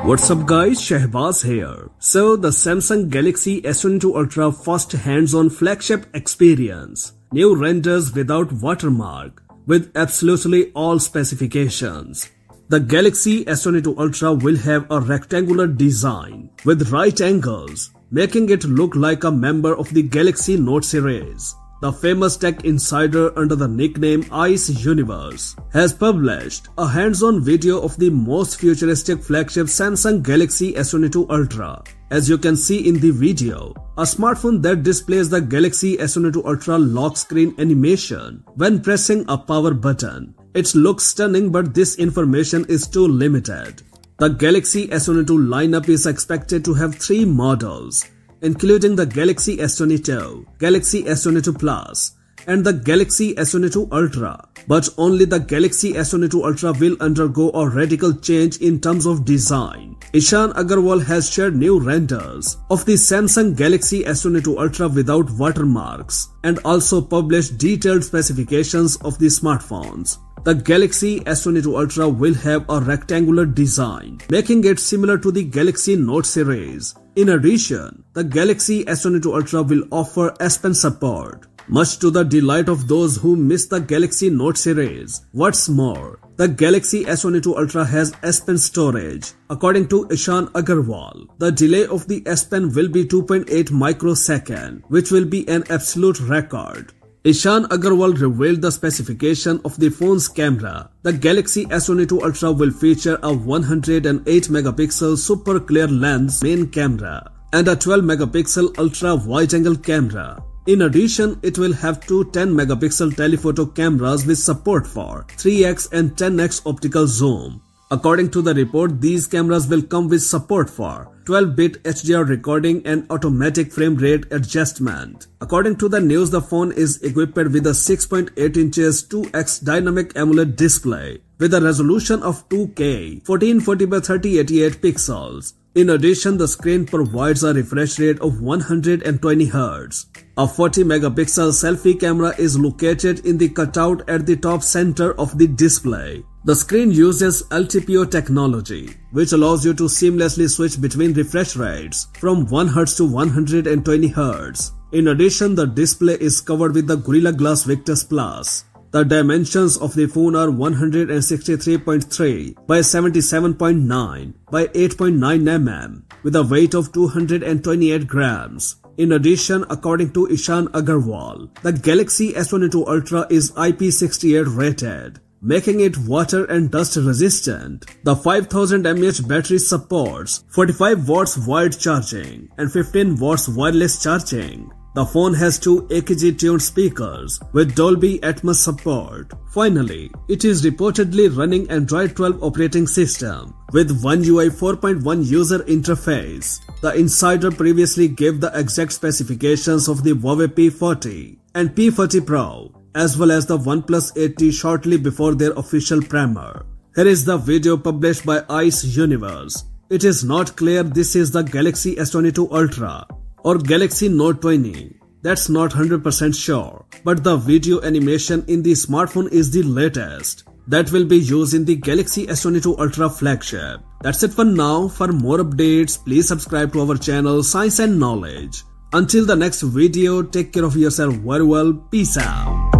What's up guys, Shahbaz here. So the Samsung Galaxy S22 Ultra first hands-on flagship experience. New renders without watermark with absolutely all specifications. The Galaxy S22 Ultra will have a rectangular design with right angles, making it look like a member of the Galaxy Note series. The famous tech insider under the nickname Ice Universe has published a hands-on video of the most futuristic flagship Samsung Galaxy S22 Ultra. As you can see in the video, a smartphone that displays the Galaxy S22 Ultra lock screen animation when pressing a power button. It looks stunning, but this information is too limited. The Galaxy S22 lineup is expected to have 3 models, including the Galaxy S22, Galaxy S22 Plus, and the Galaxy S22 Ultra. But only the Galaxy S22 Ultra will undergo a radical change in terms of design. Ishan Agarwal has shared new renders of the Samsung Galaxy S22 Ultra without watermarks and also published detailed specifications of the smartphones. The Galaxy S22 Ultra will have a rectangular design, making it similar to the Galaxy Note series. In addition, the Galaxy S22 Ultra will offer S Pen support, much to the delight of those who miss the Galaxy Note series. What's more, the Galaxy S22 Ultra has S Pen storage. According to Ishan Agarwal, the delay of the S Pen will be 2.8 microsecond, which will be an absolute record. Ishan Agarwal revealed the specification of the phone's camera. The Galaxy S22 Ultra will feature a 108 megapixel super clear lens main camera and a 12 megapixel ultra wide-angle camera. In addition, it will have two 10 megapixel telephoto cameras with support for 3x and 10x optical zoom. According to the report, these cameras will come with support for 12-bit HDR recording and automatic frame rate adjustment. According to the news, the phone is equipped with a 6.8 inches 2x dynamic AMOLED display with a resolution of 2K 1440 by 3088 pixels. In addition, the screen provides a refresh rate of 120 Hz. A 40 megapixel selfie camera is located in the cutout at the top center of the display. The screen uses LTPO technology, which allows you to seamlessly switch between refresh rates from 1 Hz to 120 Hz. In addition, the display is covered with the Gorilla Glass Victus Plus. The dimensions of the phone are 163.3 by 77.9 by 8.9 mm with a weight of 228 grams. In addition, according to Ishan Agarwal, the Galaxy S22 Ultra is IP68 rated, making it water and dust resistant. The 5000 mAh battery supports 45 watts wired charging and 15 watts wireless charging. The phone has 2 AKG tuned speakers with Dolby Atmos support. Finally, it is reportedly running Android 12 operating system with One UI 4.1 user interface. The insider previously gave the exact specifications of the Huawei P40 and P40 Pro, as well as the OnePlus 8T shortly before their official premiere. Here is the video published by Ice Universe. It is not clear this is the Galaxy S22 Ultra or Galaxy Note 20. That's not 100% sure, but the video animation in the smartphone is the latest that will be used in the Galaxy S22 Ultra flagship. That's it for now. For more updates, please subscribe to our channel Science and Knowledge. Until the next video, take care of yourself very well. Peace out.